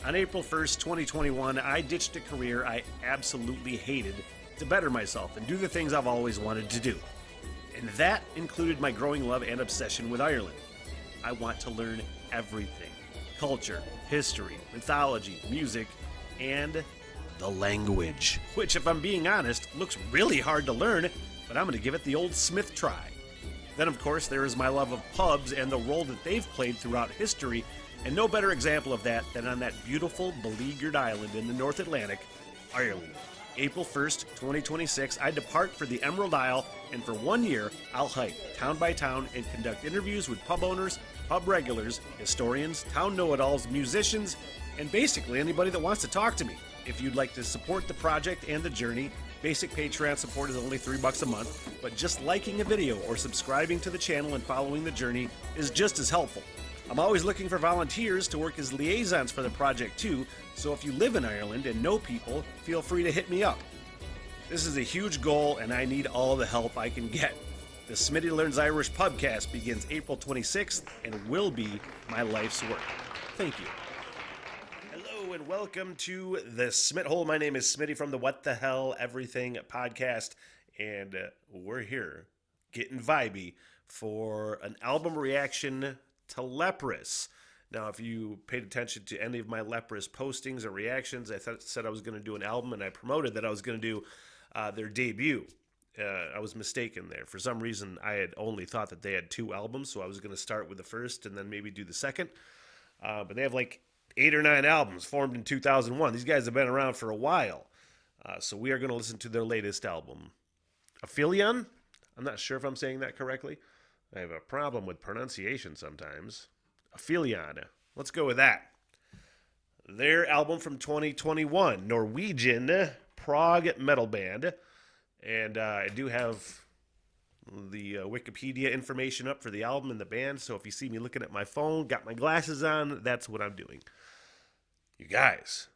On April 1st, 2021, I ditched a career I absolutely hated to better myself and do the things I've always wanted to do. And that included my growing love and obsession with Ireland. I want to learn everything: culture, history, mythology, music, and the language. Which, if I'm being honest, looks really hard to learn, but I'm going to give it the old Smith try. Then, of course, there is my love of pubs and the role that they've played throughout history, and no better example of that than on that beautiful, beleaguered island in the North Atlantic, Ireland. April 1st, 2026, I depart for the Emerald Isle, and for 1 year, I'll hike town by town and conduct interviews with pub owners, pub regulars, historians, town know-it-alls, musicians, and basically anybody that wants to talk to me. If you'd like to support the project and the journey, basic Patreon support is only $3 a month, but just liking a video or subscribing to the channel and following the journey is just as helpful. I'm always looking for volunteers to work as liaisons for the project too, so if you live in Ireland and know people, feel free to hit me up. This is a huge goal and I need all the help I can get. The Smitty Learns Irish podcast begins April 26th and will be my life's work. Thank you. Hello and welcome to the Smit Hole. My name is Smitty from the What the Hell Everything podcast, and we're here getting vibey for an album reaction to Leprous. Now, if you paid attention to any of my Leprous postings or reactions, I said I was going to do an album, and I promoted that I was going to do their debut. I was mistaken there. For some reason, I had only thought that they had 2 albums, so I was going to start with the first and then maybe do the second. But they have like 8 or 9 albums formed in 2001. These guys have been around for a while. So we are going to listen to their latest album, Aphelion. I'm not sure if I'm saying that correctly. I have a problem with pronunciation sometimes. Aphelion. Let's go with that. Their album from 2021, Norwegian prog metal band. And I do have the Wikipedia information up for the album and the band, so if you see me looking at my phone, got my glasses on, that's what I'm doing. You guys,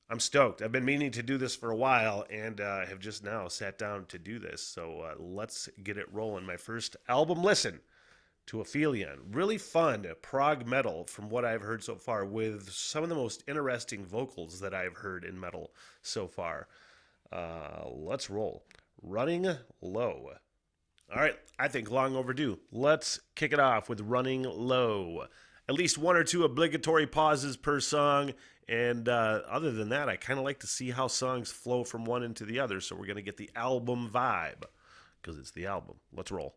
I'm stoked. I've been meaning to do this for a while, and have just now sat down to do this, so let's get it rolling. My first album listen to Aphelion. Really fun prog metal from what I've heard so far, with some of the most interesting vocals that I've heard in metal so far. Let's roll. Running Low. All right, I think long overdue. Let's kick it off with Running Low. At least 1 or 2 obligatory pauses per song, and other than that, I kind of like to see how songs flow from one into the other, so we're going to get the album vibe, because it's the album. Let's roll.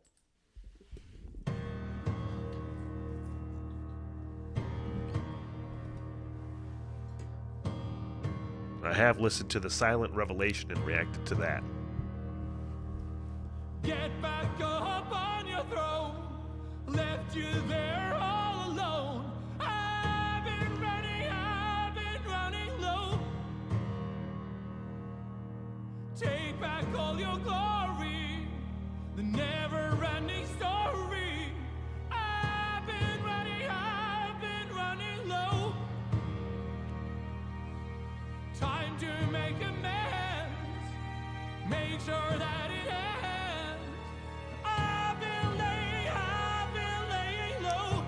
I have listened to The Silent Revelation and reacted to that. Get back up on your throne, left you there all alone. I've been running low. Take back all your glory, the never-ending story. I've been running low. Time to make amends, make sure that it ends. I've been laying low.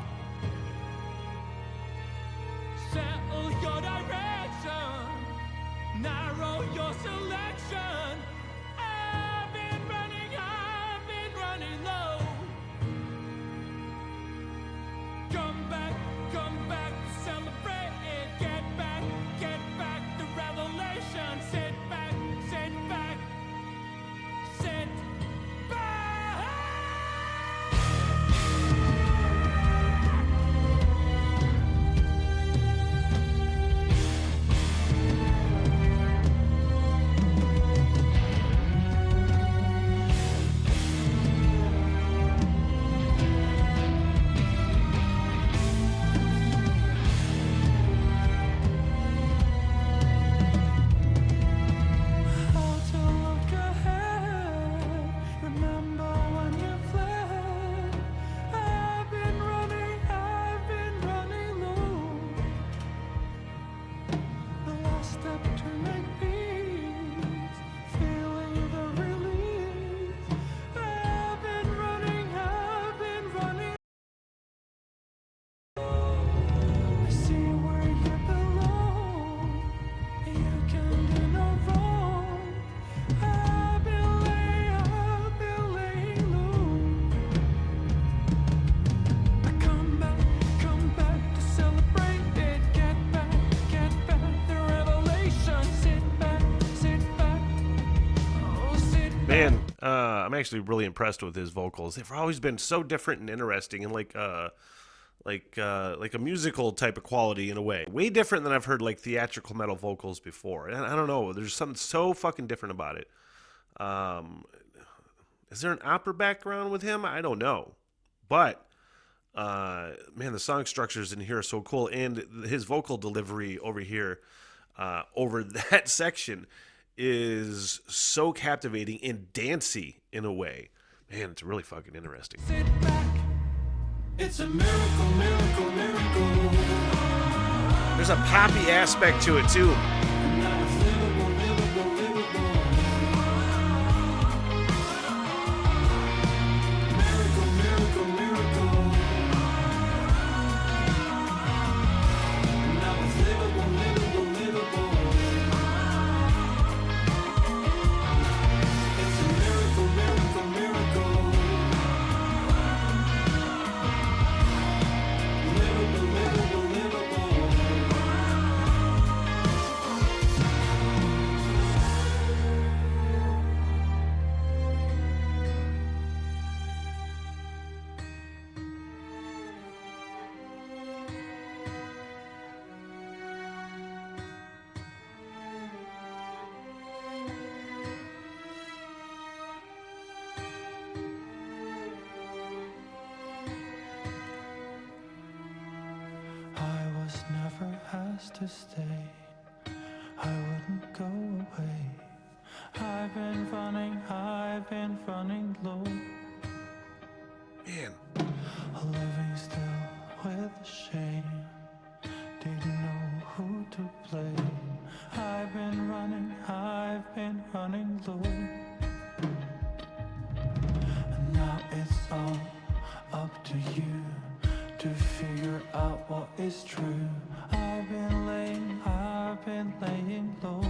Settle your direction, narrow your selection. I've been running low. Come back to celebrate it. Get back the revelation. Sit back, Man, I'm actually really impressed with his vocals. They've always been so different and interesting, and like a musical type of quality in a way. Way different than I've heard like theatrical metal vocals before. And I don't know, there's something so fucking different about it. Is there an opera background with him? I don't know, but man, the song structures in here are so cool, and his vocal delivery over here, over that section, is so captivating and dancey in a way. Man, it's really fucking interesting. Sit back. It's a miracle, miracle, miracle. There's a poppy aspect to it too. Now it's livable, livable, livable. Miracle, miracle, miracle. Now it's livable, livable, livable. It's a miracle, miracle, miracle. Livable, livable, livable. I was never asked to stay. I wouldn't go away. I've been running low. Man, Living still with shame. Didn't know who to blame. I've been running low. And now it's all up to you to figure out what is true. I've been laying low.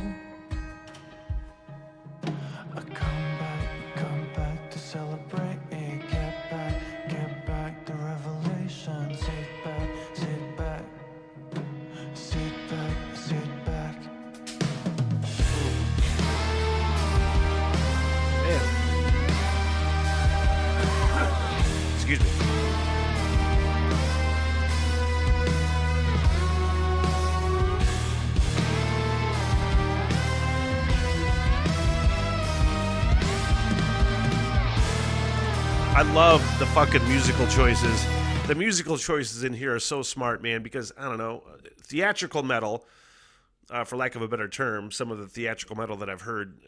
I come back to celebrate. Get back the revelation. Sit back. man. Excuse me. I love the fucking musical choices. The musical choices in here are so smart, man, because, I don't know, theatrical metal, for lack of a better term, some of the theatrical metal that I've heard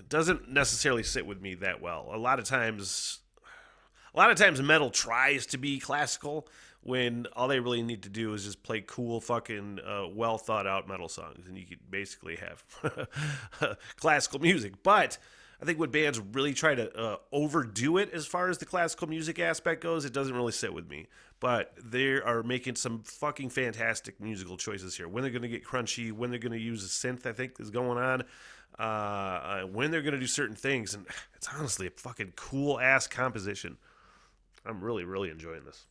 doesn't necessarily sit with me that well. A lot of times metal tries to be classical when all they really need to do is just play cool fucking well thought out metal songs, and you could basically have classical music. But I think when bands really try to overdo it as far as the classical music aspect goes, it doesn't really sit with me. But they are making some fucking fantastic musical choices here. When they're going to get crunchy, when they're going to use a synth, I think is going on, when they're going to do certain things. And it's honestly a fucking cool ass composition. I'm really, really enjoying this.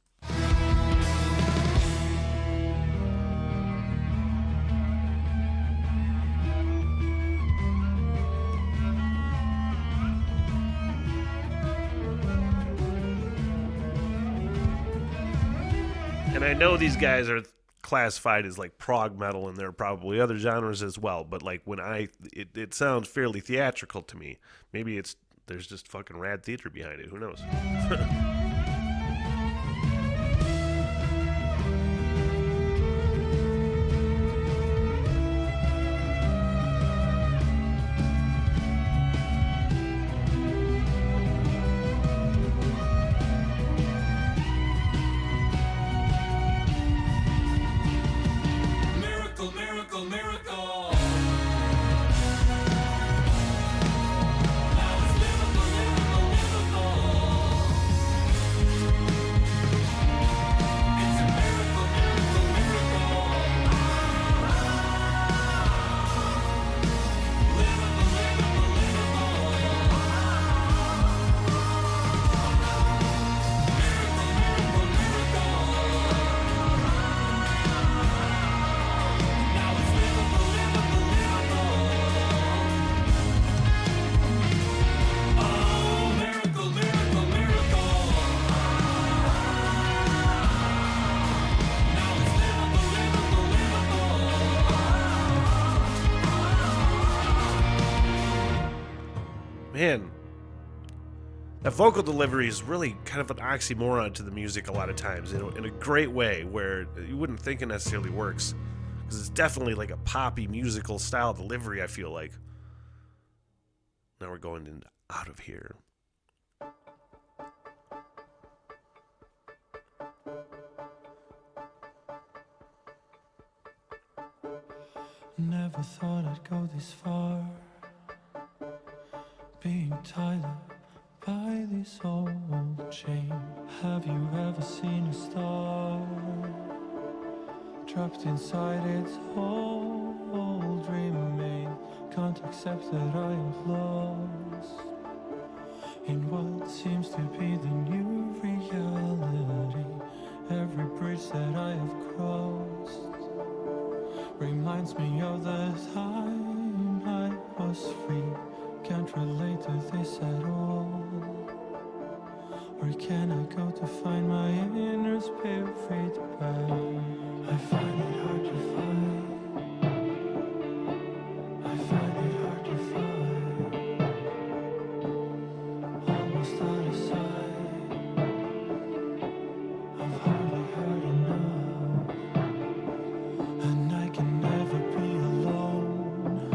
And I know these guys are classified as like prog metal, and there are probably other genres as well. But like when it sounds fairly theatrical to me. Maybe there's just fucking rad theater behind it. Who knows? Miracle, miracle, miracle. Now it's livable, livable, livable. man, that vocal delivery is really kind of an oxymoron to the music a lot of times, in a great way, where you wouldn't think it necessarily works. Because it's definitely like a poppy musical style delivery, I feel like. Now we're going in Out of Here. Never thought I'd go this far, being tied up by this old chain. Have you ever seen a star trapped inside its old remain? Can't accept that I am lost in what seems to be the new reality. Every bridge that I have crossed reminds me of the time I was free. Can't relate to this at all. Where can I go to find my inner spirit back? I find it hard to find. I find it hard to find. Almost out of sight. I've hardly heard enough. And I can never be alone.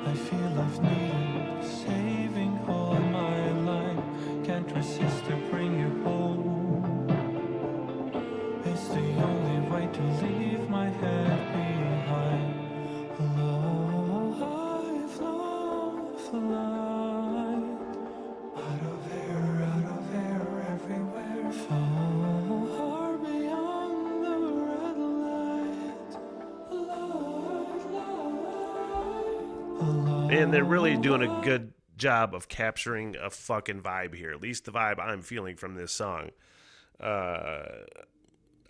I feel I've needed saving all my life. Can't resist to bring you home. It's the only way to leave my head behind. Life, love, light. Out of here, everywhere. Far beyond the red light. Man, they're really doing a good job of capturing a fucking vibe here. At least the vibe I'm feeling from this song.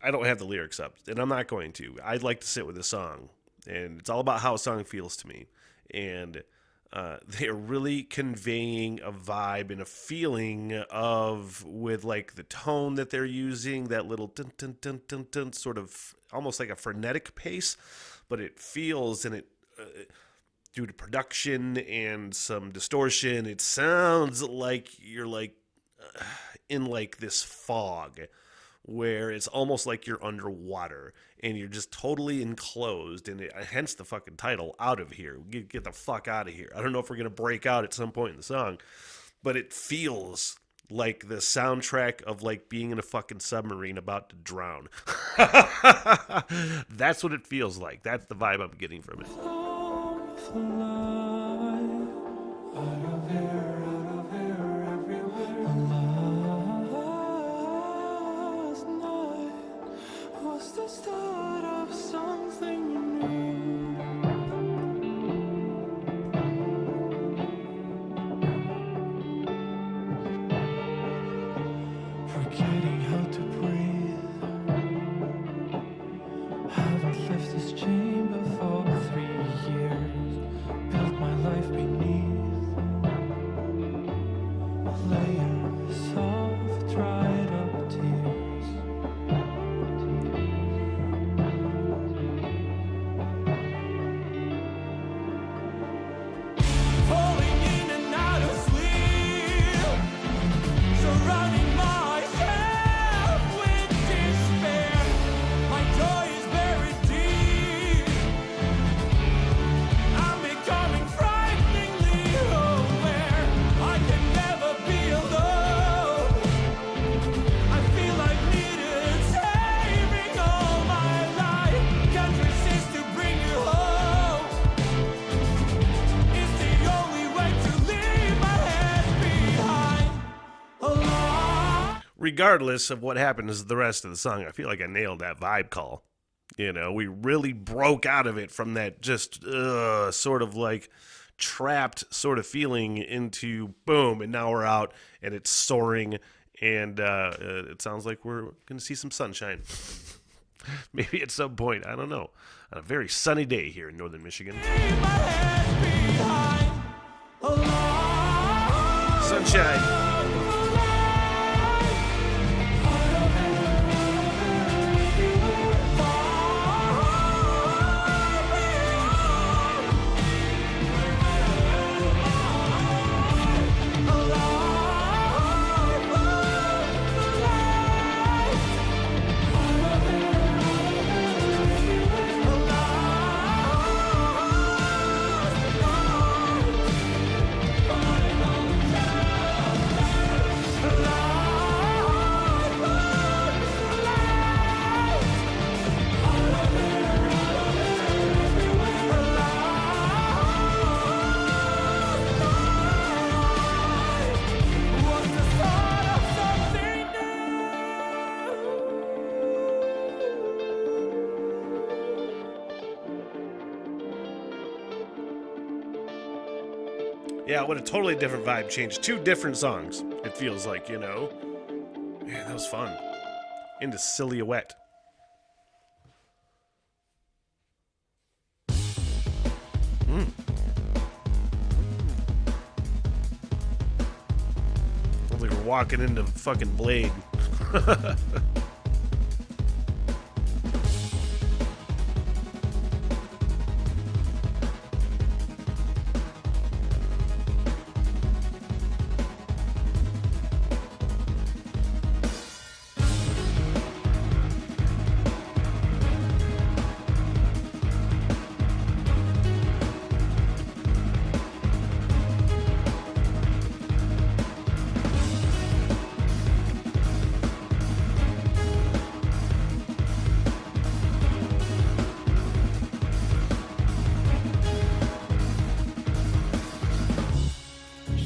I don't have the lyrics up, and I'm not going to. I'd like to sit with the song, and it's all about how a song feels to me. And they're really conveying a vibe and a feeling of, with like the tone that they're using, that little dun dun dun dun dun, sort of almost like a frenetic pace, but it feels, and it due to production and some distortion, it sounds like you're like in like this fog where it's almost like you're underwater and you're just totally enclosed, and hence the fucking title, Out of Here. Get the fuck out of here. I don't know if we're gonna break out at some point in the song, but it feels like the soundtrack of like being in a fucking submarine about to drown. That's what it feels like. That's the vibe I'm getting from it. The start of something new. Forgetting how to breathe. Haven't left this chamber for 3 years. Built my life beneath layers of dried up tears. Regardless of what happens the rest of the song, I feel like I nailed that vibe call. You know, we really broke out of it from that just sort of like trapped sort of feeling into boom, and now we're out and it's soaring, and it sounds like we're going to see some sunshine. Maybe at some point, I don't know. On a very sunny day here in northern Michigan. Sunshine. Yeah, what a totally different vibe change. 2 different songs, it feels like, you know. Man, that was fun. Into Silhouette. Sounds like we're walking into fucking Blade.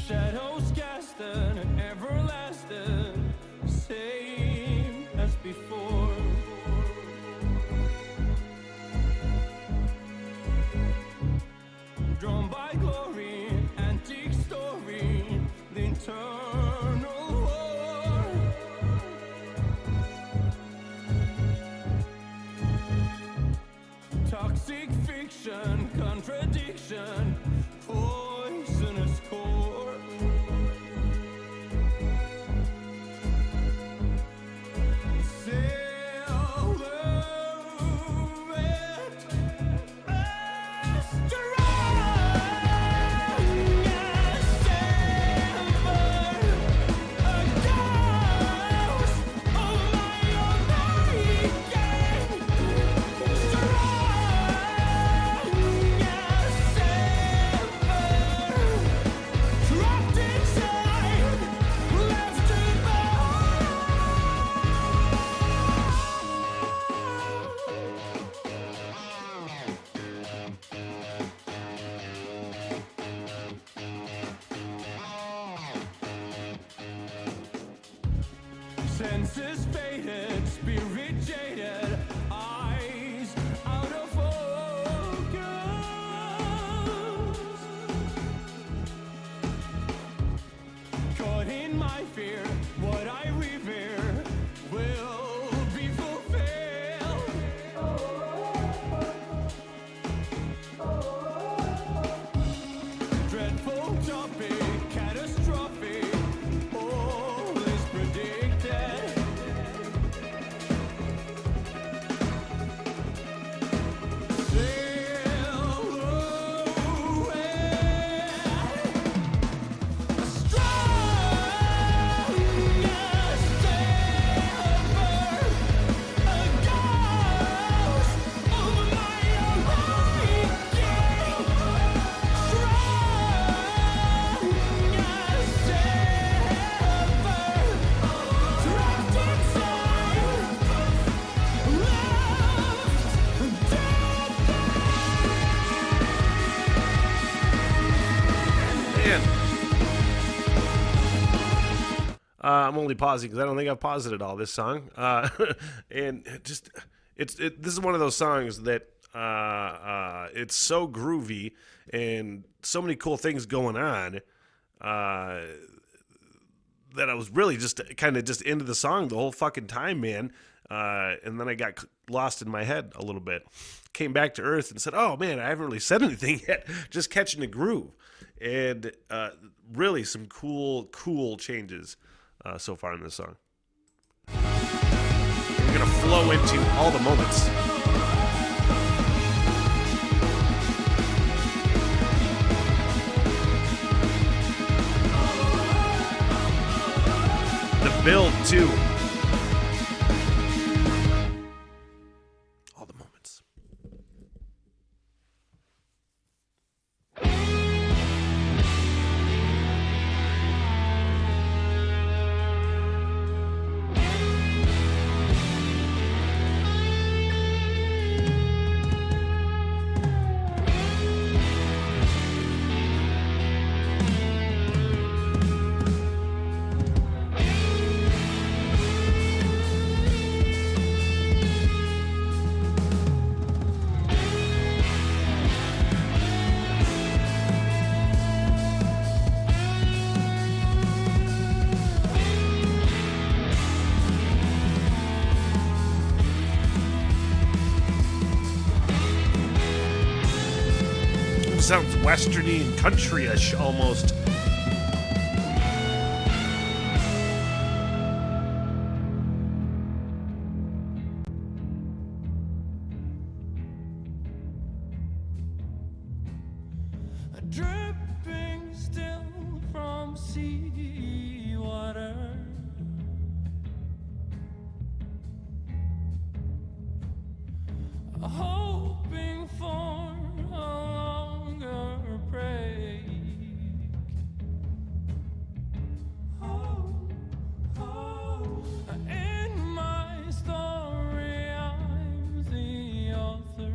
Shadows casting and everlasting, same as before. Drawn by glory, antique story, the eternal war. Toxic fiction, contradiction, poisonous core. Senses faded, spirit jaded, eyes out of focus. Caught in my fear, what I revere will be fulfilled. Dreadful topic, catastrophic, all is predicted. I'm only pausing because I don't think I've paused it at all, this song. And just, this is one of those songs that it's so groovy and so many cool things going on that I was really just kind of just into the song the whole fucking time, man. And then I got lost in my head a little bit. Came back to earth and said, oh, man, I haven't really said anything yet. Just catching the groove. And really some cool changes so far in this song. We're going to flow into all the moments. The build, too. All the moments. Sounds westerny and countryish almost. Dripping still from seawater, hoping for a longer break. In my story, I'm the author.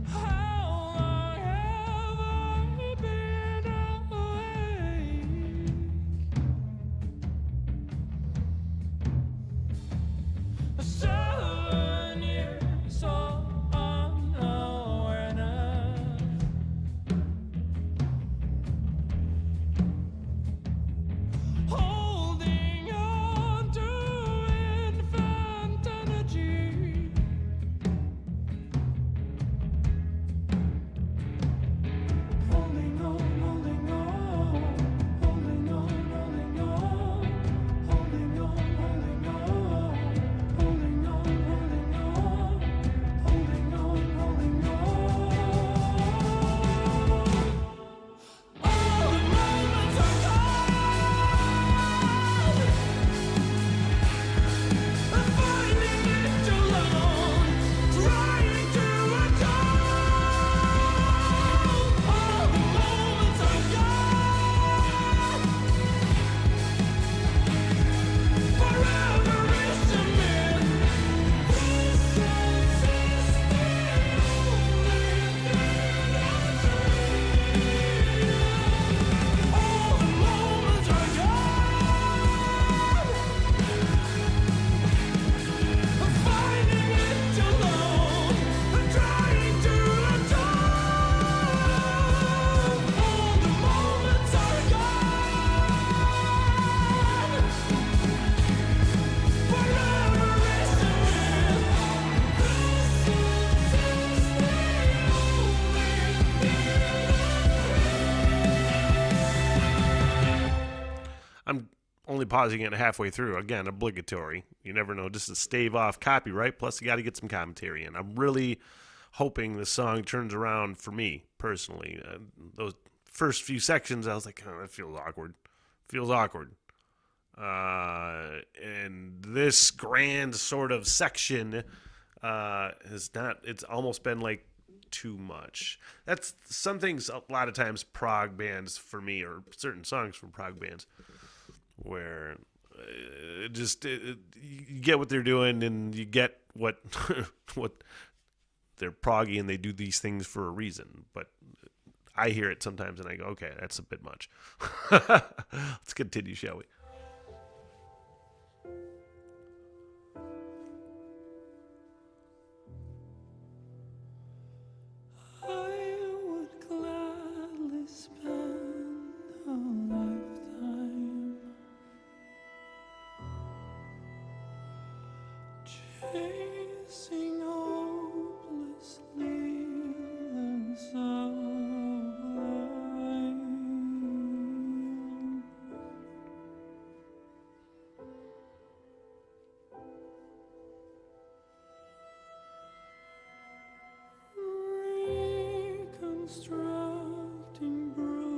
How long have I been awake? 7 years of unawareness, holding on to infant energy. Holding on, holding on, holding on, holding on, holding on, holding on, holding on, holding on, holding on, holding on. All the moments are gone. I'm finding it alone, trying to atone. All the moments are gone. Forever is a myth. This is the all the moments are gone. I'm finding it alone. I'm trying to atone. All the moments are gone. Forever is a myth. I'm only pausing it halfway through. Again, obligatory. You never know. Just to stave off copyright. Plus, you got to get some commentary in. I'm really hoping the song turns around for me personally. Those first few sections, I was like, oh, that feels awkward. Feels awkward. And this grand sort of section has not. It's almost been like too much. That's some things. A lot of times, prog bands for me, or certain songs from prog bands, where you get what they're doing and you get what what they're proggy and they do these things for a reason. But I hear it sometimes and I go, okay, that's a bit much. Let's continue, shall we? I would gladly spend a lifetime chasing hopelessly the sublime. Reconstructing broken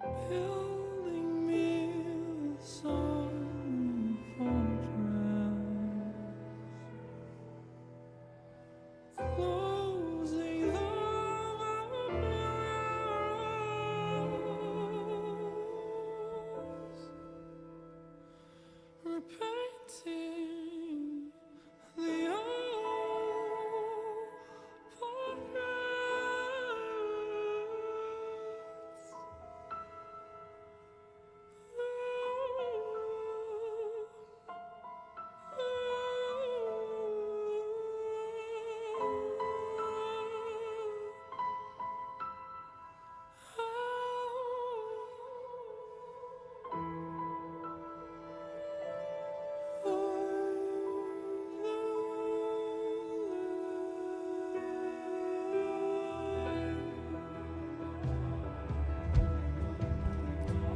walls, building me a solid fortress, closing the mirrors, repainting the old portraits.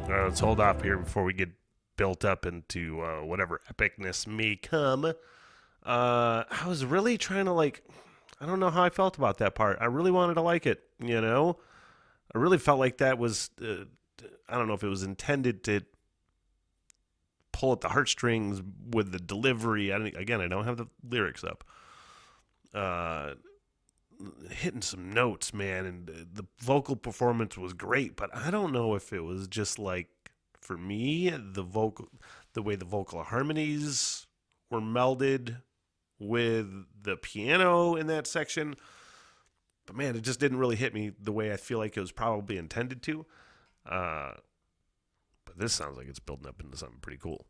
Let's hold off here before we get built up into whatever epicness may come. I was really trying to I don't know how I felt about that part. I really wanted to like it, you know? I really felt like that was, I don't know if it was intended to pull at the heartstrings with the delivery. Again, I don't have the lyrics up. Hitting some notes, man, and the vocal performance was great, but I don't know if it was just for me, the way the vocal harmonies were melded with the piano in that section. But man, it just didn't really hit me the way I feel like it was probably intended to. But this sounds like it's building up into something pretty cool.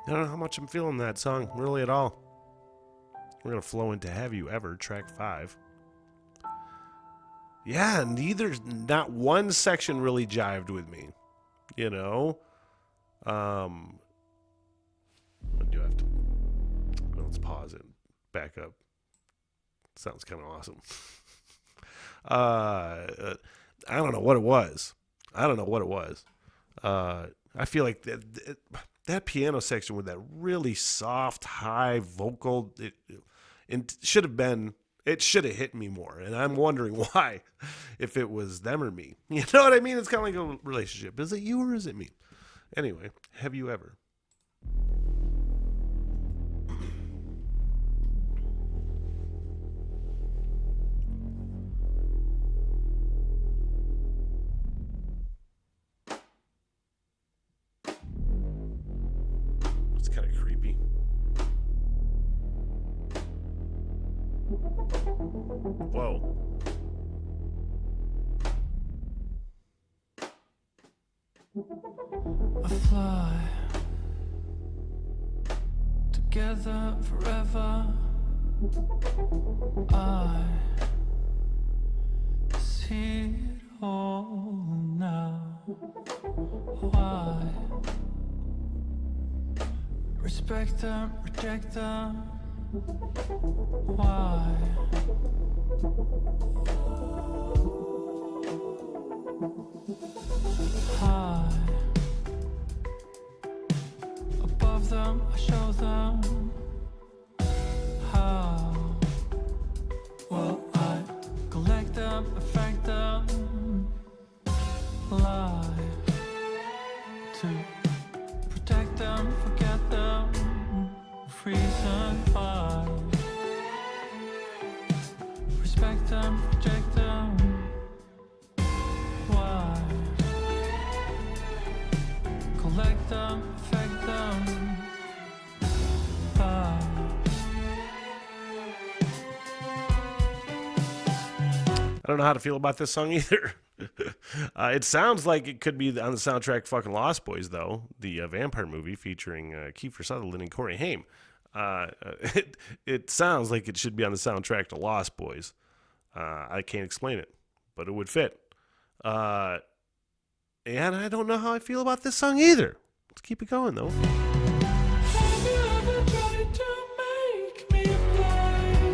I don't know how much I'm feeling that song, really at all. We're going to flow into Have You Ever, track 5. Yeah, not one section really jived with me, you know? I do have to, let's pause it, back up. Sounds kind of awesome. I don't know what it was. I feel like that piano section with that really soft, high vocal, it should have hit me more. And I'm wondering why, if it was them or me. You know what I mean? It's kind of like a relationship. Is it you or is it me? Anyway, Have You Ever? It's kind of creepy. Whoa. I fly together forever. I see it all now. Why respect them, reject them? Why? High above them, I show them how. Will I collect them, affect them, lie to protect them, forget them, reason why. Respect them, reject them. Why? Collect them, affect them. Why? I don't know how to feel about this song either. It sounds like it could be on the soundtrack fucking Lost Boys, though, the vampire movie featuring Kiefer Sutherland and Corey Haim. It sounds like it should be on the soundtrack to Lost Boys. I can't explain it, but it would fit. And I don't know how I feel about this song either. Let's keep it going, though. Have you ever tried to make me blind?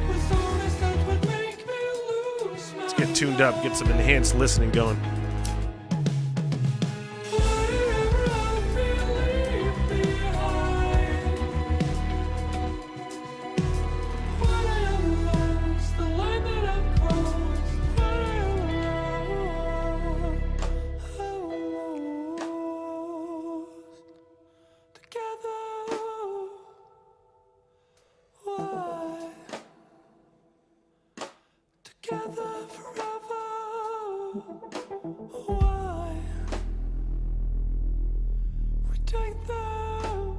With songs that would make me lose my Let's get tuned up, get some enhanced listening going. whatever I'll leave behind. When I am lost, the line that I've crossed. When I am lost, together. Why? Together forever. Why? We take them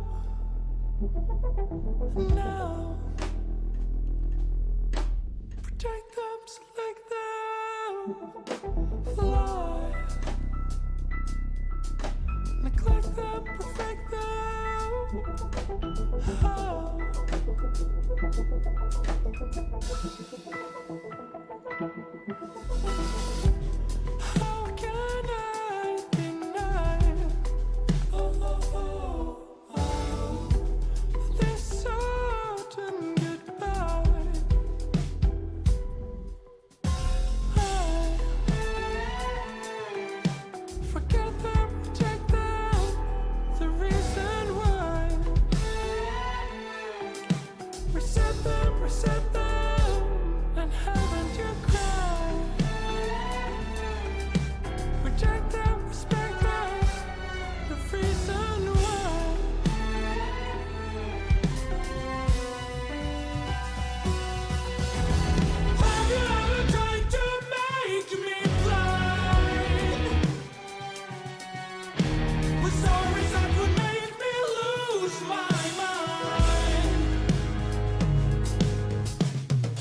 now. Protect them, select them, fly. Neglect them, perfect them. How? How can I deny this certain goodbye? Forget them, reject them, the reason why. Reset them, and haven't you cried? Reject them, respect them, the reason why. Have you ever tried to make me blind? With stories that would make me lose my mind.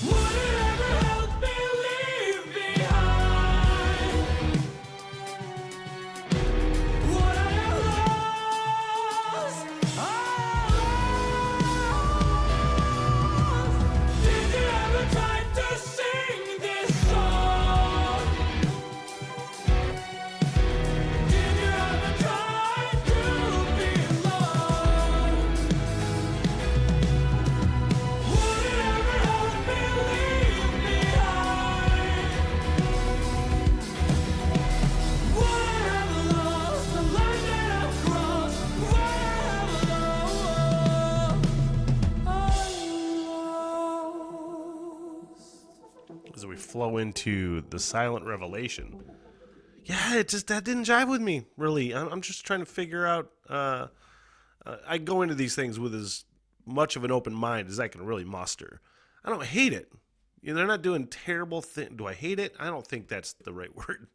Would it ever help me leave behind what I have lost? Did you ever try to sing this song? Did you ever try to belong? Would it ever help me leave behind what I have lost, the line that I've crossed, what I have lost? As we flow into the silent revelation. Yeah, that didn't jive with me, really. I'm just trying to figure out. I go into these things with as much of an open mind as I can really muster. I don't hate it. You know, they're not doing terrible things. Do I hate it? I don't think that's the right word.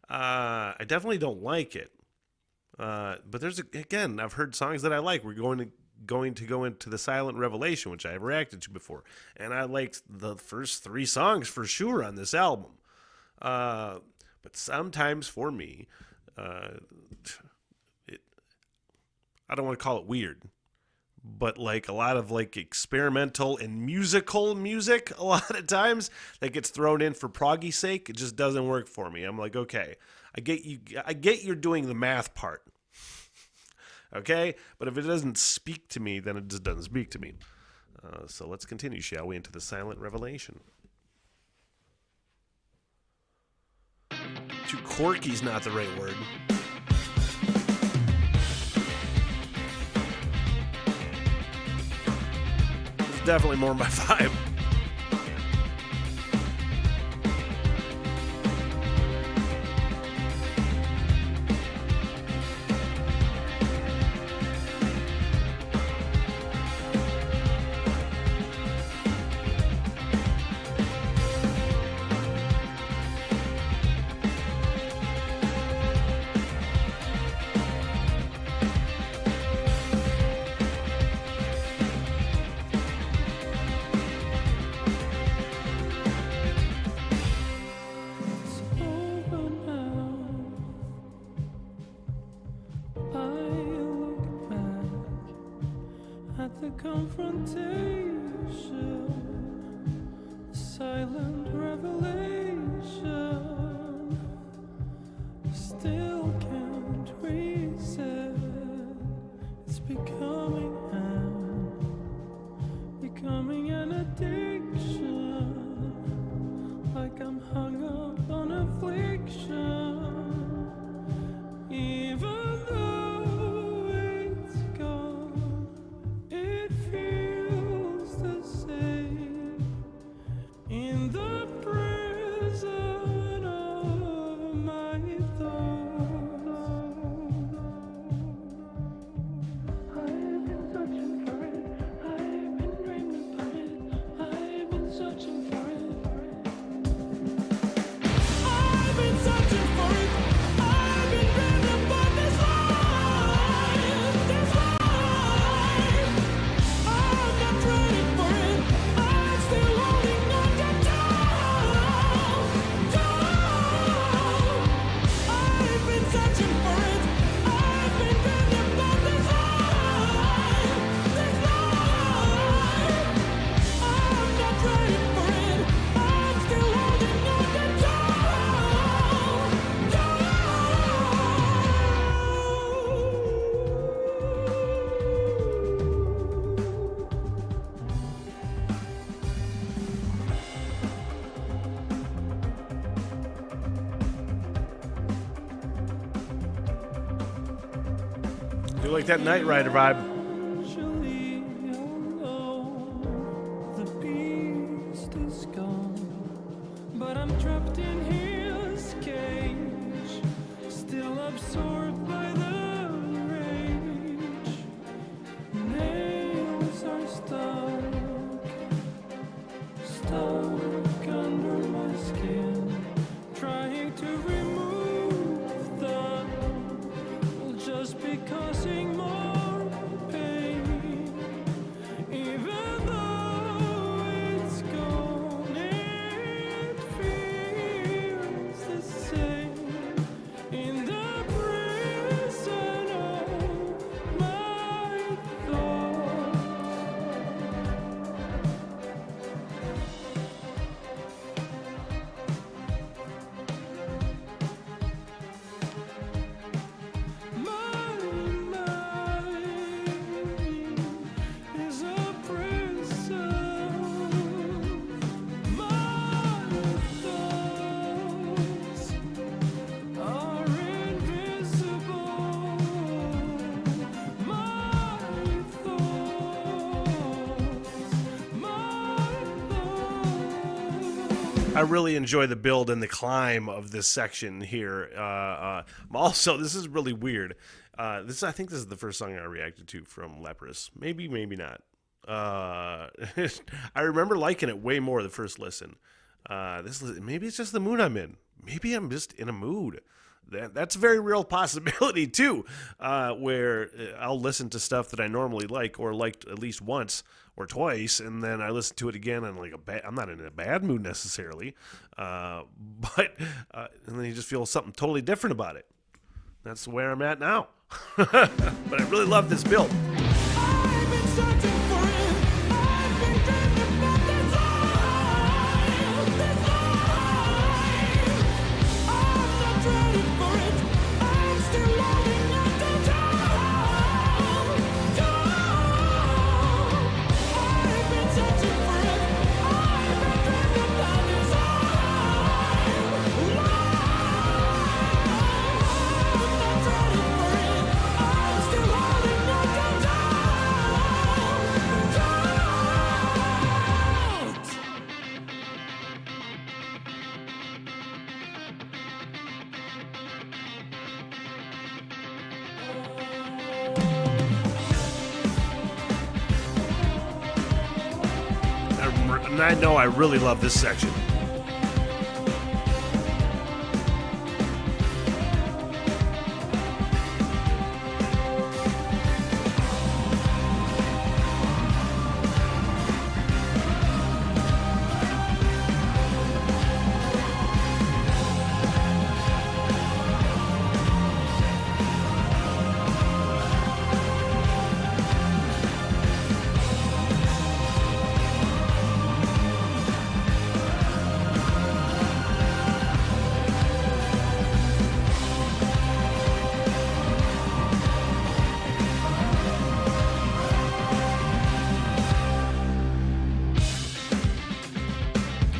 I definitely don't like it. But again, I've heard songs that I like. We're going to go into the Silent Revelation, which I have reacted to before, and I liked the first 3 songs for sure on this album. But sometimes for me, I don't want to call it weird, but like a lot of like experimental and musical music, a lot of times that gets thrown in for proggy's sake, it just doesn't work for me. I'm like, okay, I get you're doing the math part. Okay, but if it doesn't speak to me, then it just doesn't speak to me. So let's continue, shall we, into the Silent Revelation. Too quirky's not the right word. It's definitely more my vibe. confrontation, a silent revelation. Still can't reset. It's becoming an addiction. Like I'm hung up on affliction. Even though it's gone, it feels the same in the prison of my thoughts. I've been searching for it. I've been dreaming about it. I've been searching for it. I've been searching for it. I've been dreaming about this life, this life. I'm not ready for it. I'm still holding on to time. I've been searching for it. I've been dreaming about this life, this life. I'm not ready for it. I'm still holding on to time. Do you like that Night Rider vibe? Eventually I'll know the beast is gone, but I'm trapped in his cage, still absorbed by the rage. Nails are stuck under my skin, trying to remove them will just be causing more pain. Even though it's gone, it feels the same in the prison of my thoughts. My mind is a prison. My thoughts are invisible. My thoughts. I really enjoy the build and the climb of this section here. Also, this is really weird. I think this is the first song I reacted to from Leprous. Maybe not. I remember liking it way more the first listen. Maybe it's just the mood I'm in. Maybe I'm just in a mood. That's a very real possibility too, where I'll listen to stuff that I normally like or liked at least once or twice, and then I listen to it again and I'm not in a bad mood necessarily, and then you just feel something totally different about it. That's where I'm at now. But I really love this build. I've been searching for it. I've been dreaming about this life, this life. I'm not ready for it. I'm still holding on to time. I've been searching for it. I've been dreaming about this life, I'm not ready for it. I'm still holding on to And I know I really love this section.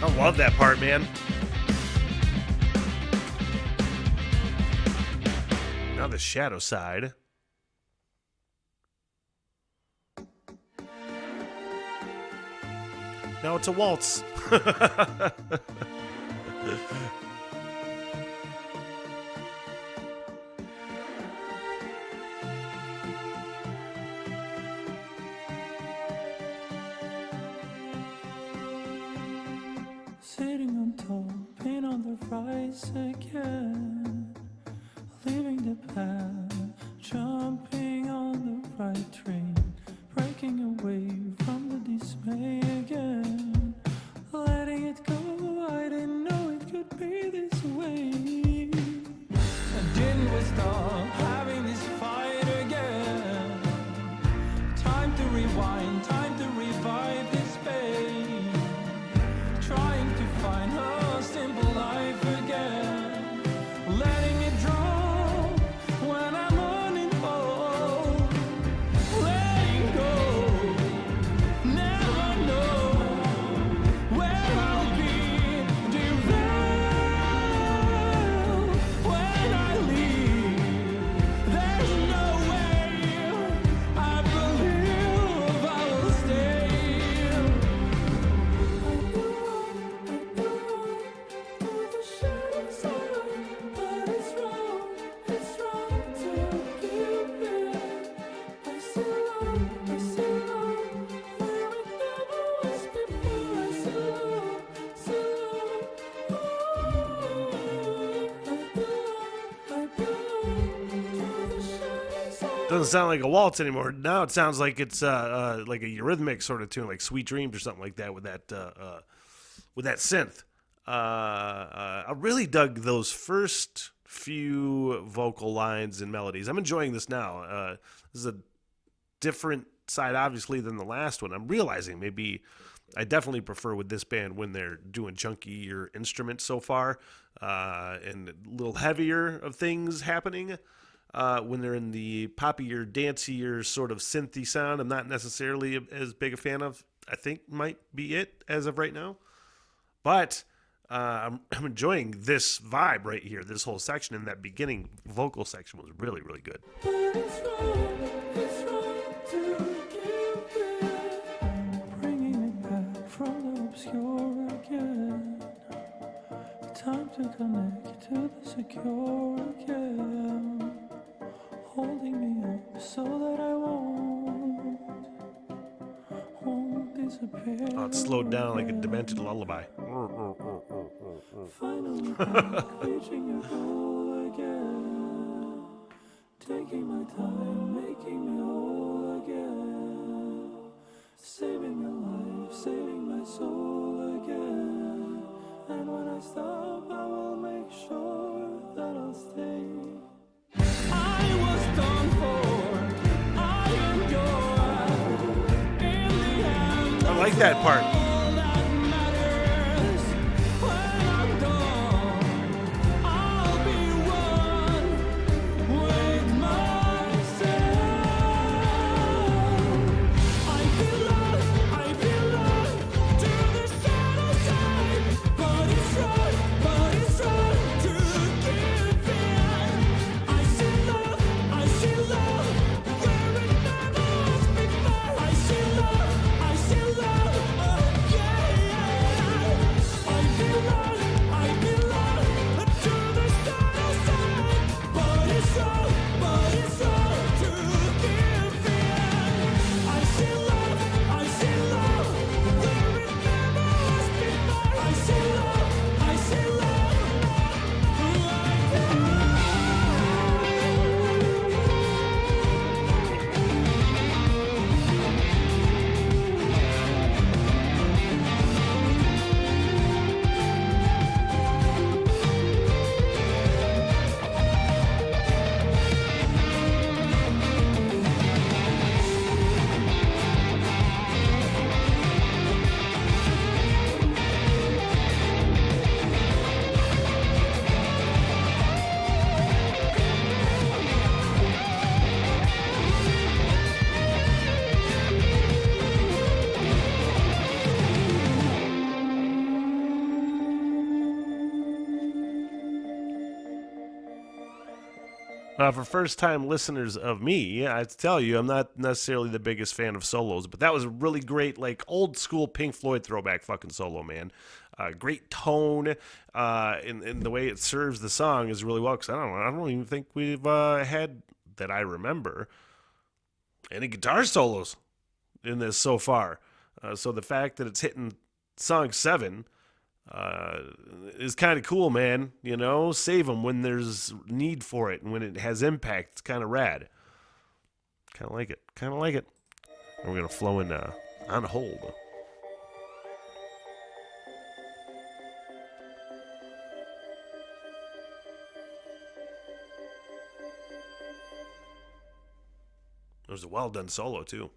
I love that part, man. Now the shadow side. Now it's a waltz. Sitting on top, in on the rise again, leaving the path, jumping on the right train, breaking away from the dismay again, letting it go. I didn't know it could be this way. And didn't we stop having this fight again? Time to rewind, time to revive this pain, trying to find a simple life again, letting it drop when I'm uninvolved, letting go, never know where I'll be, derailed when I leave. There's no way, I believe I will stay. Doesn't sound like a waltz anymore. Now it sounds like it's like a eurythmic sort of tune, like Sweet Dreams or something like that with that synth. I really dug those first few vocal lines and melodies. I'm enjoying this now. This is a different side, obviously, than the last one. I'm realizing maybe I definitely prefer with this band when they're doing chunkier instruments so far and a little heavier of things happening. When they're in the poppier, dancier sort of synthy sound, I'm not necessarily as big a fan of. I think might be it as of right now. But I'm enjoying this vibe right here. This whole section in that beginning vocal section was really, really good. Bringing it back from the obscure again. Time to connect to the secure again. Holding me up so that I won't disappear. Oh, it's slowed down like a demented lullaby. Finally back, reaching a goal again. Taking my time, making me whole again. Saving my life, saving my soul again. And when I stop, I will make sure that I'll stay. I was done for, I endured. In the end, I like that part. all that matters. When I'm done, I'll be one with myself. I belong to the shadow side. But it's right to give in. I see love where it never was before. I see love For first-time listeners of me, I have to tell you, I'm not necessarily the biggest fan of solos, but that was a really great, like old-school Pink Floyd throwback fucking solo, man. Great tone, and the way it serves the song is really well. Because I don't even think we've had that I remember any guitar solos in this so far. So the fact that it's hitting song 7 is kind of cool, man. You know, save them when there's need for it and when it has impact. It's kind of rad. Kind of like it. Kind of like it. And we're gonna flow in on hold. It was a well done solo too.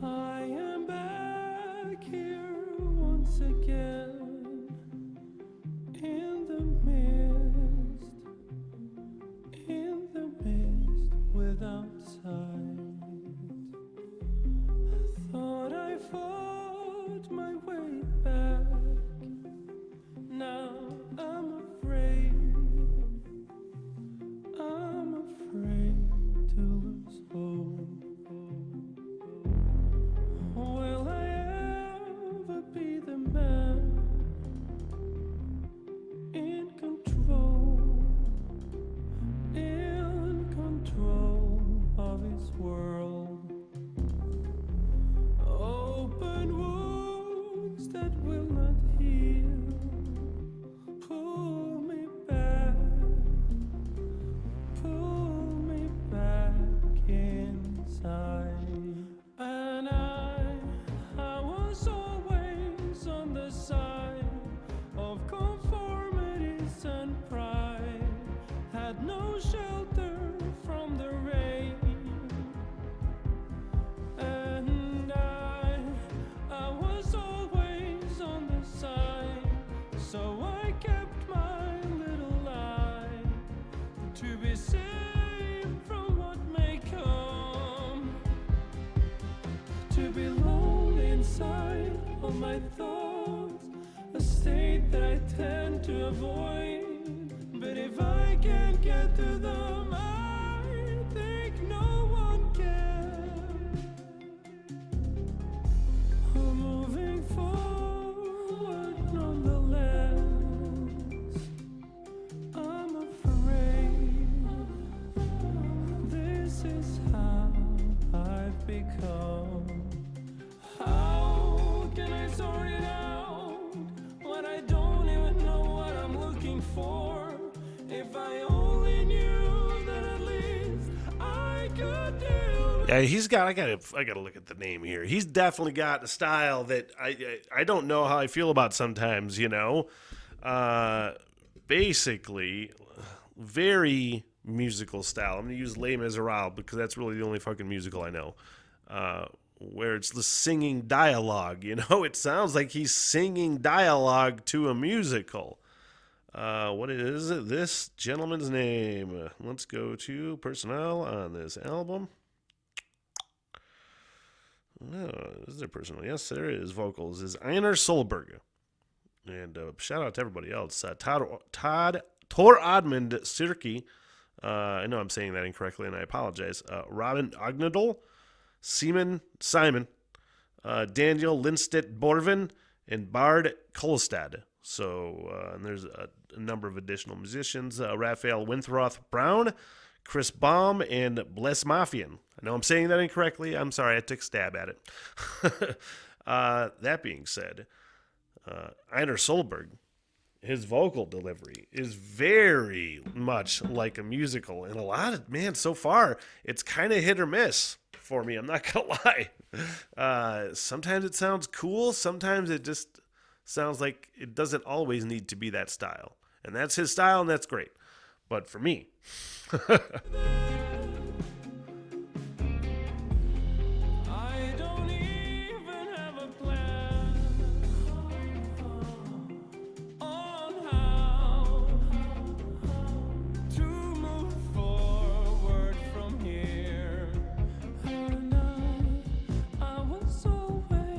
I am back here once again in the mist without sight. I thought I fought my way back. Now I'm afraid to lose hope. Will I ever be the man in control of his world? Open wounds that will not heal, pull me back inside. And I was always on the side of conformities and pride. Had no shelter from the rain. And I was always on the side. So I kept my little lie to be saved from what may come. To be lonely inside all my thoughts, a state that I tend to avoid. But if I can't get to them, I think no one can. I'm moving forward nonetheless. I'm afraid this is how I've become. How can I sort it out when I don't even know what I'm looking for? If I only knew that at least I could do. Yeah, he's got. I gotta look at the name here. He's definitely got a style that I don't know how I feel about sometimes. You know, basically, very musical style. I'm gonna use Les Miserables because that's really the only fucking musical I know. Where it's the singing dialogue. You know, it sounds like he's singing dialogue to a musical. What is this gentleman's name? Let's go to personnel on this album. Is there personnel? Yes, there is. Vocals is Einar Solberg. And shout out to everybody else. Tor Oddmund Sirki. I know I'm saying that incorrectly, and I apologize. Robin Agnadal, Simon, Daniel Lindstedt Borvin, and Bard Kolstad. So and there's a number of additional musicians. Raphael Winthroth Brown, Chris Baum, and Bless Mafian. I know I'm saying that incorrectly. I'm sorry. I took a stab at it. That being said, Einar Solberg, his vocal delivery is very much like a musical. And a lot of, man, so far, it's kind of hit or miss for me. I'm not going to lie. Sometimes it sounds cool. Sometimes it just sounds like it doesn't always need to be that style. And that's his style, and that's great. But for me... I don't even have a plan on how to move forward from here. And I was always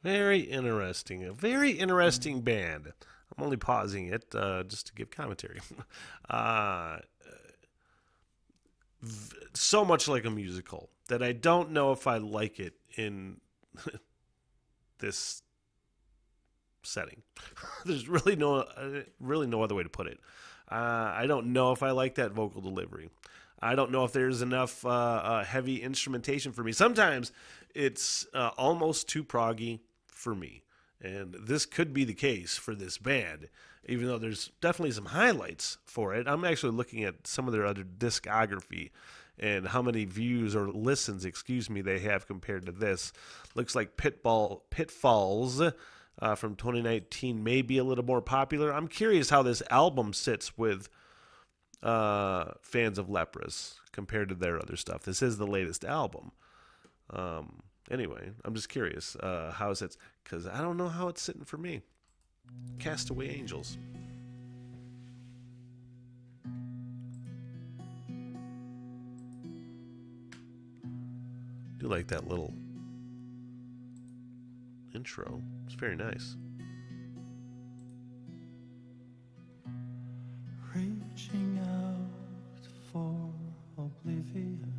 Very interesting. A very interesting band. I'm only pausing it just to give commentary. uh, so much like a musical that I don't know if I like it in this setting. There's really no other way to put it. I don't know if I like that vocal delivery. I don't know if there's enough heavy instrumentation for me. Sometimes it's almost too proggy for me, and this could be the case for this band. Even though there's definitely some highlights for it, I'm actually looking at some of their other discography and how many views or listens, excuse me, they have compared to this. Looks like Pitfalls from 2019 may be a little more popular. I'm curious how this album sits with fans of Leprous compared to their other stuff. This is the latest album. Anyway, I'm just curious how it sits because I don't know how it's sitting for me. Castaway Angels. Do like that little intro. It's very nice. Reaching out for oblivion,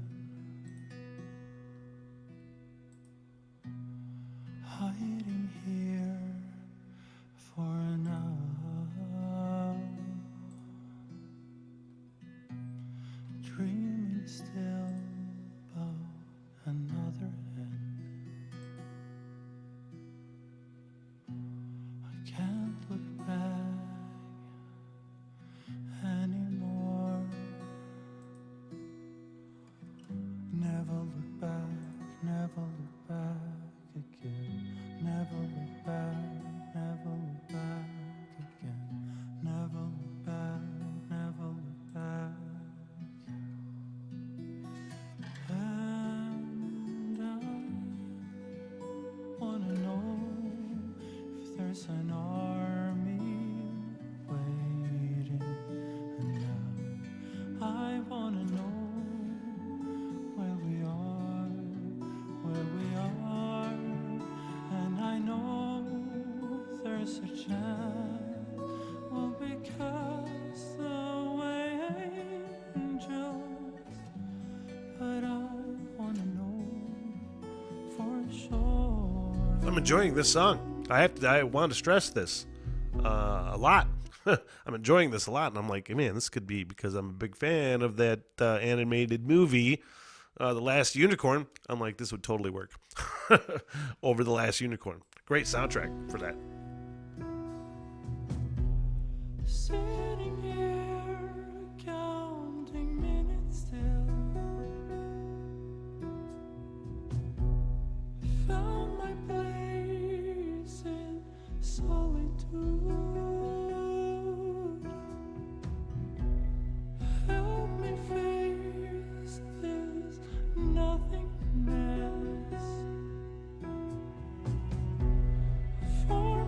hiding here for an hour, dreaming still about another end. I can't look back anymore. Never look back, never look back again. Never look back, never look back again. Never look back, never look back. And I wanna know if there's an army waiting. And now I wanna know where we are. And I know there's a chance we'll be cast away, angels. But I wanna know for sure. I'm enjoying this song. I want to stress this a lot. I'm enjoying this a lot, and I'm like, man, this could be because I'm a big fan of that animated movie, The Last Unicorn. I'm like, this would totally work over The Last Unicorn. Great soundtrack for that. Sitting here counting minutes still, found my place in solitude. Help me face this nothingness. For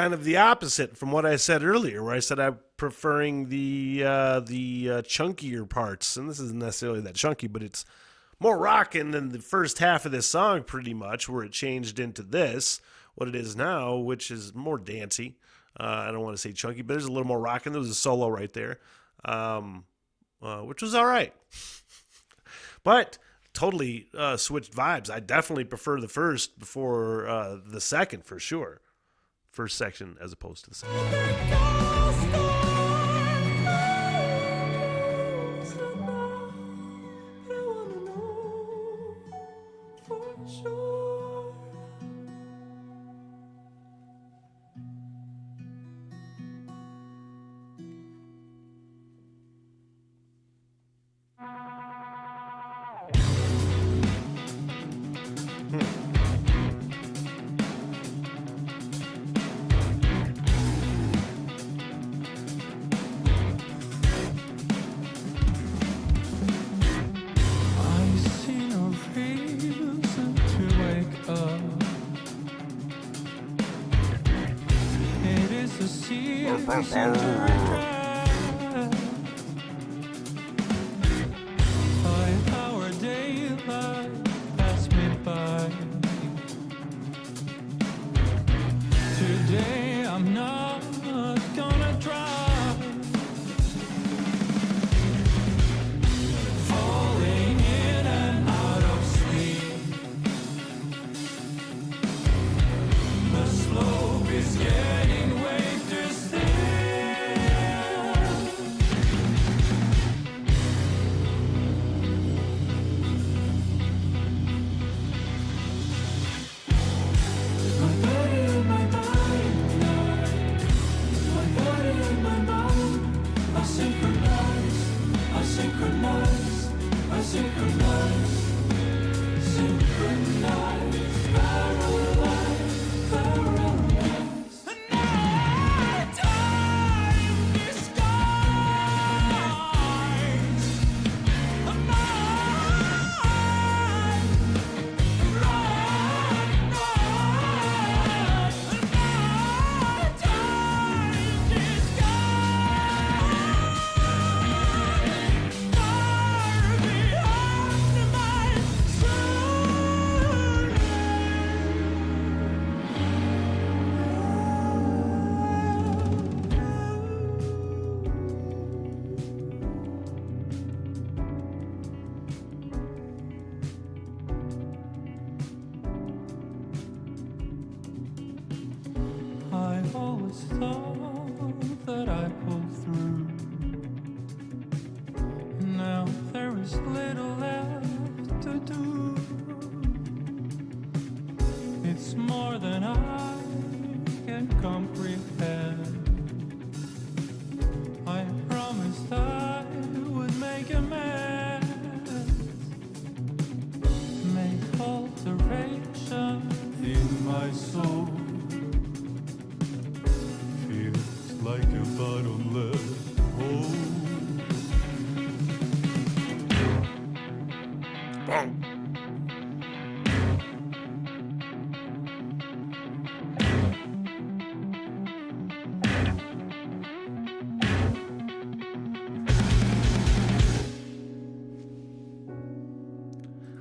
kind of the opposite from what I said earlier, where I said I'm preferring the chunkier parts, and this isn't necessarily that chunky, but it's more rocking than the first half of this song, pretty much, where it changed into this, what it is now, which is more dancey. I don't want to say chunky, but there's a little more rocking. There was a solo right there, which was all right. But totally switched vibes. I definitely prefer the first before the second, for sure. First section as opposed to the second.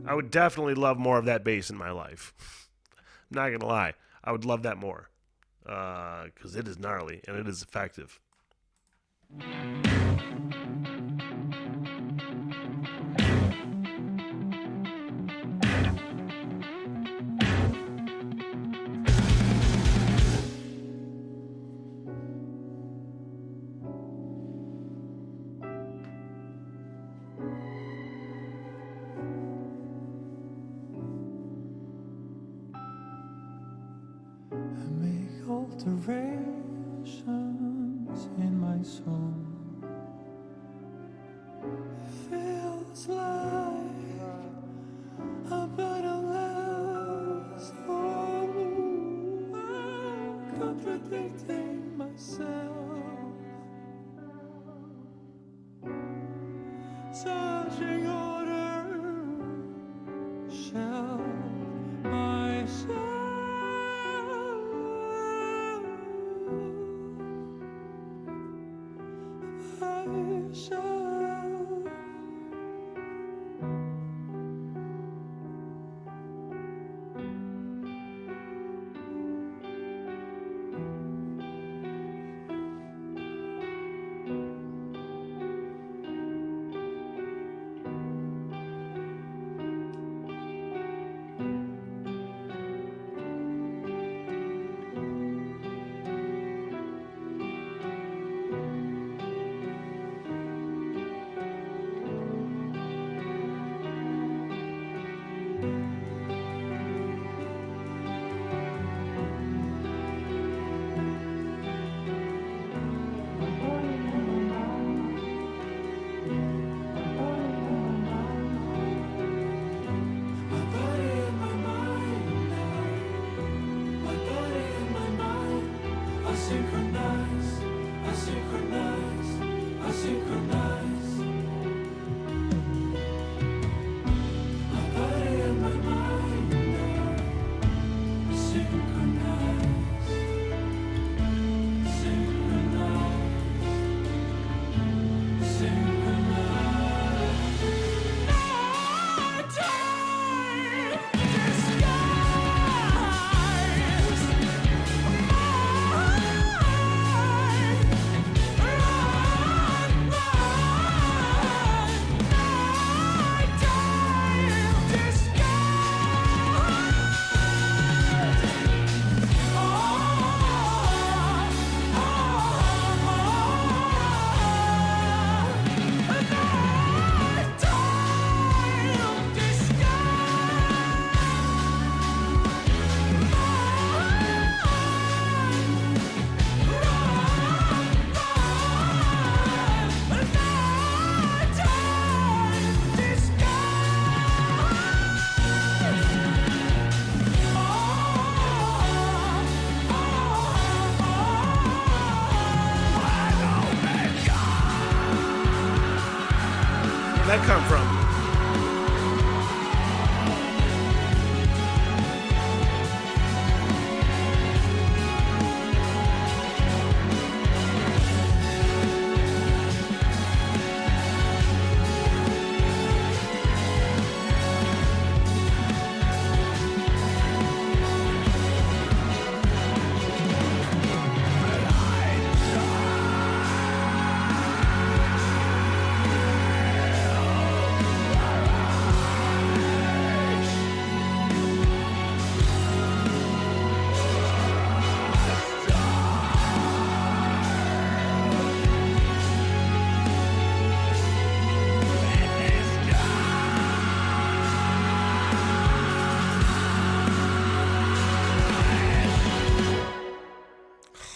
I would definitely love more of that bass in my life. I'm not going to lie. I would love that more. Because it is gnarly and it is effective. Alterations in my soul. Feels like a better last. I'm contradicting myself. Searching order, shall myself. myself. Where'd that come from?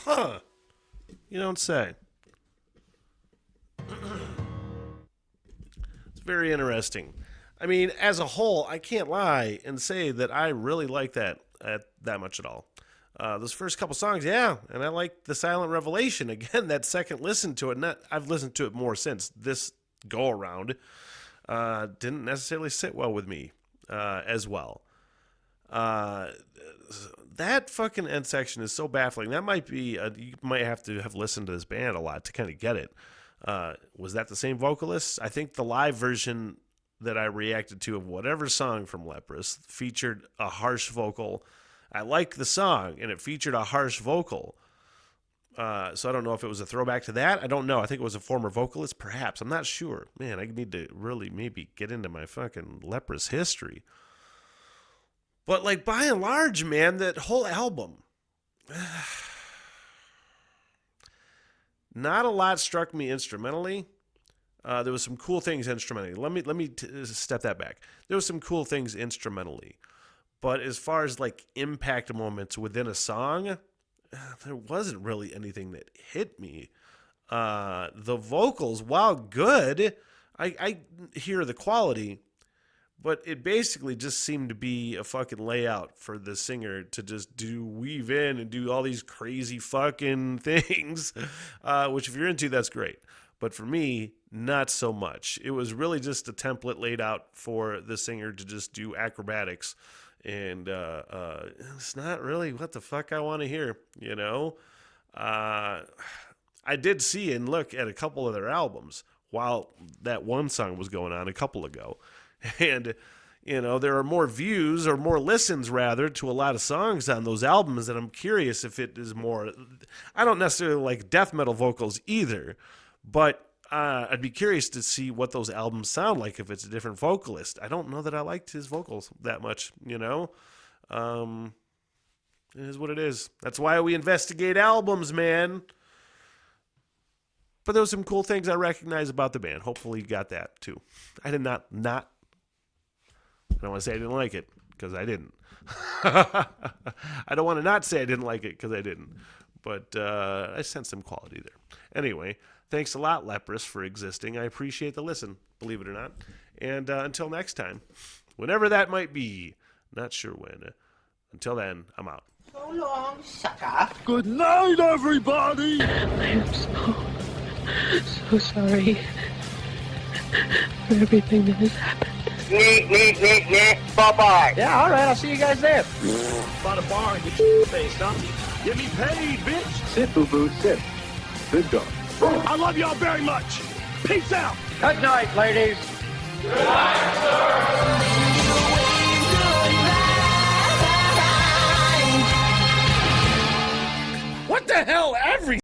Huh. You don't say. It's very interesting. I mean, as a whole, I can't lie and say that I really like that much at all. Those first couple songs, yeah, and I like the Silent Revelation. Again, that second listen to it, I've listened to it more since this go around. Didn't necessarily sit well with me as well. That fucking end section is so baffling. That might be, you might have to have listened to this band a lot to kind of get it. Was that the same vocalist? I think the live version that I reacted to of whatever song from Leprous featured a harsh vocal. I like the song, and it featured a harsh vocal. So I don't know if it was a throwback to that. I don't know. I think it was a former vocalist, perhaps. I'm not sure. Man, I need to really maybe get into my fucking Leprous history. But, like, by and large, man, that whole album, not a lot struck me instrumentally. There was some cool things instrumentally. Let me step that back. There was some cool things instrumentally. But as far as, like, impact moments within a song, there wasn't really anything that hit me. The vocals, while good, I hear the quality, but it basically just seemed to be a fucking layout for the singer to just weave in and do all these crazy fucking things, which if you're into, that's great. But for me, not so much. It was really just a template laid out for the singer to just do acrobatics. And it's not really what the fuck I want to hear, you know? I did see and look at a couple of their albums while that one song was going on a couple ago. And, there are more views or more listens, rather, to a lot of songs on those albums. And I'm curious if it is more. I don't necessarily like death metal vocals either, but I'd be curious to see what those albums sound like if it's a different vocalist. I don't know that I liked his vocals that much, It is what it is. That's why we investigate albums, man. But there were some cool things I recognize about the band. Hopefully you got that too. I did not. I don't want to say I didn't like it, because I didn't. I don't want to not say I didn't like it, because I didn't. But I sensed some quality there. Anyway, thanks a lot, Leprous, for existing. I appreciate the listen, believe it or not. And until next time, whenever that might be, not sure when. Until then, I'm out. So long, sucker. Good night, everybody! I am so sorry for everything that has happened. Bye-bye. Yeah, all right, I'll see you guys there. By the bar and get your face, huh? Get me paid, bitch! Sit, boo-boo, sit. Good dog. I love y'all very much. Peace out! Good night, ladies. What the hell? Every